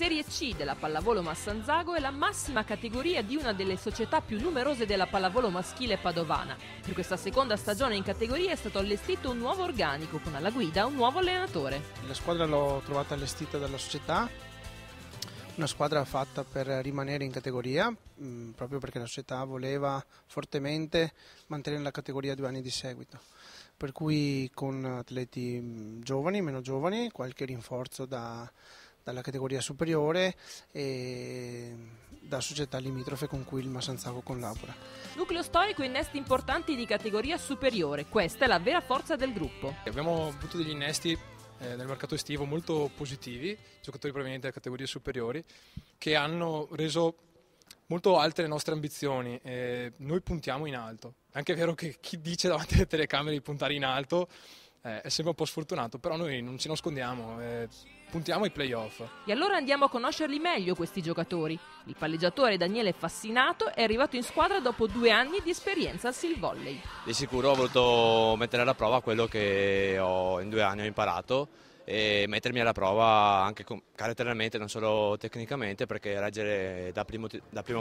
Serie C della pallavolo Massanzago è la massima categoria di una delle società più numerose della pallavolo maschile padovana. Per questa seconda stagione in categoria è stato allestito un nuovo organico con alla guida un nuovo allenatore. La squadra l'ho trovata allestita dalla società, una squadra fatta per rimanere in categoria, proprio perché la società voleva fortemente mantenere la categoria 2 anni di seguito. Per cui con atleti giovani, meno giovani, qualche rinforzo dalla categoria superiore e da società limitrofe con cui il Massanzago collabora. Nucleo storico e innesti importanti di categoria superiore, questa è la vera forza del gruppo. Abbiamo avuto degli innesti nel mercato estivo molto positivi, giocatori provenienti da categorie superiori, che hanno reso molto alte le nostre ambizioni. Noi puntiamo in alto. È anche vero che chi dice davanti alle telecamere di puntare in alto è sempre un po' sfortunato, però noi non ci nascondiamo, puntiamo ai playoff. E allora andiamo a conoscerli meglio questi giocatori. Il palleggiatore Daniele Fassinato è arrivato in squadra dopo 2 anni di esperienza al Sil Volley. Di sicuro ho voluto mettere alla prova quello che in 2 anni ho imparato e mettermi alla prova anche caratterialmente, non solo tecnicamente, perché reggere da primo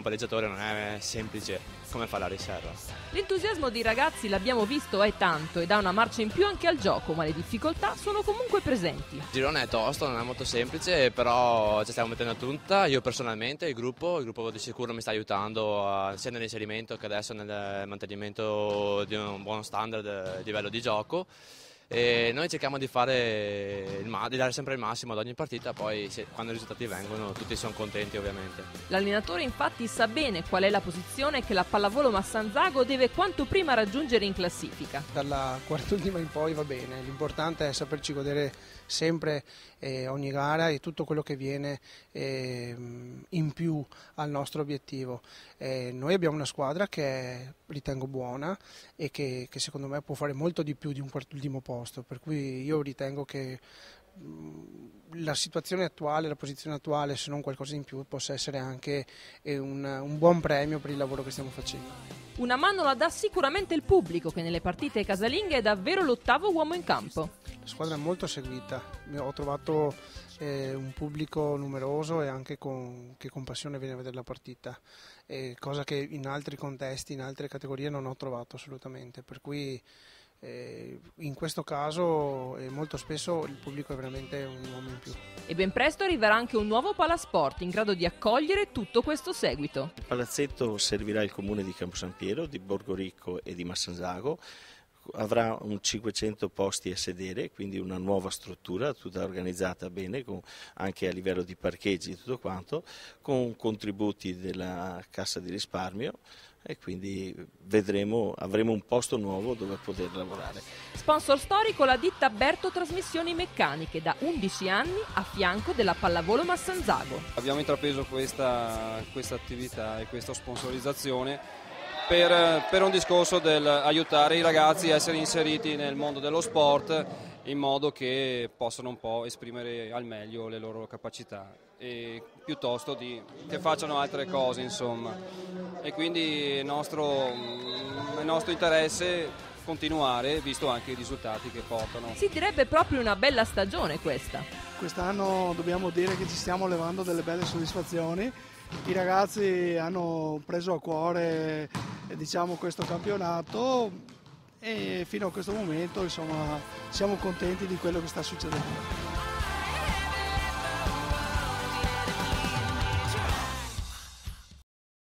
palleggiatore non è semplice come fa la riserva. L'entusiasmo dei ragazzi, l'abbiamo visto, è tanto e dà una marcia in più anche al gioco, ma le difficoltà sono comunque presenti. Il girone è tosto, non è molto semplice, però ci stiamo mettendo tutta, io personalmente, il gruppo di sicuro mi sta aiutando sia nell'inserimento che adesso nel mantenimento di un buono standard di livello di gioco. E noi cerchiamo di dare sempre il massimo ad ogni partita, poi quando i risultati vengono tutti sono contenti ovviamente. L'allenatore infatti sa bene qual è la posizione che la pallavolo Massanzago deve quanto prima raggiungere in classifica. Dalla quart'ultima in poi va bene, l'importante è saperci godere sempre ogni gara e tutto quello che viene in più al nostro obiettivo. Noi abbiamo una squadra che ritengo buona e che secondo me può fare molto di più di un quart'ultimo posto, per cui io ritengo che la situazione attuale, la posizione attuale, se non qualcosa in più, possa essere anche un buon premio per il lavoro che stiamo facendo. Una mano la dà sicuramente il pubblico, che nelle partite casalinghe è davvero l'8º uomo in campo. La squadra è molto seguita, ho trovato un pubblico numeroso e anche che con passione viene a vedere la partita, cosa che in altri contesti, in altre categorie non ho trovato assolutamente, per cui in questo caso molto spesso il pubblico è veramente un uomo in più. E ben presto arriverà anche un nuovo palasport in grado di accogliere tutto questo seguito. Il palazzetto servirà il comune di Campo San Piero, di Borgoricco e di Massanzago. Avrà un 500 posti a sedere, quindi una nuova struttura tutta organizzata bene, anche a livello di parcheggi e tutto quanto, con contributi della Cassa di Risparmio, e quindi avremo un posto nuovo dove poter lavorare. Sponsor storico la ditta Berto Trasmissioni Meccaniche, da 11 anni a fianco della pallavolo Massanzago. Abbiamo intrapreso questa attività e questa sponsorizzazione per un discorso del aiutare i ragazzi a essere inseriti nel mondo dello sport in modo che possano un po' esprimere al meglio le loro capacità, e piuttosto che facciano altre cose, insomma. E quindi è nostro interesse continuare, visto anche i risultati che portano. Si direbbe proprio una bella stagione questa. Quest'anno dobbiamo dire che ci stiamo levando delle belle soddisfazioni. I ragazzi hanno preso a cuore, diciamo, questo campionato e fino a questo momento, insomma, siamo contenti di quello che sta succedendo.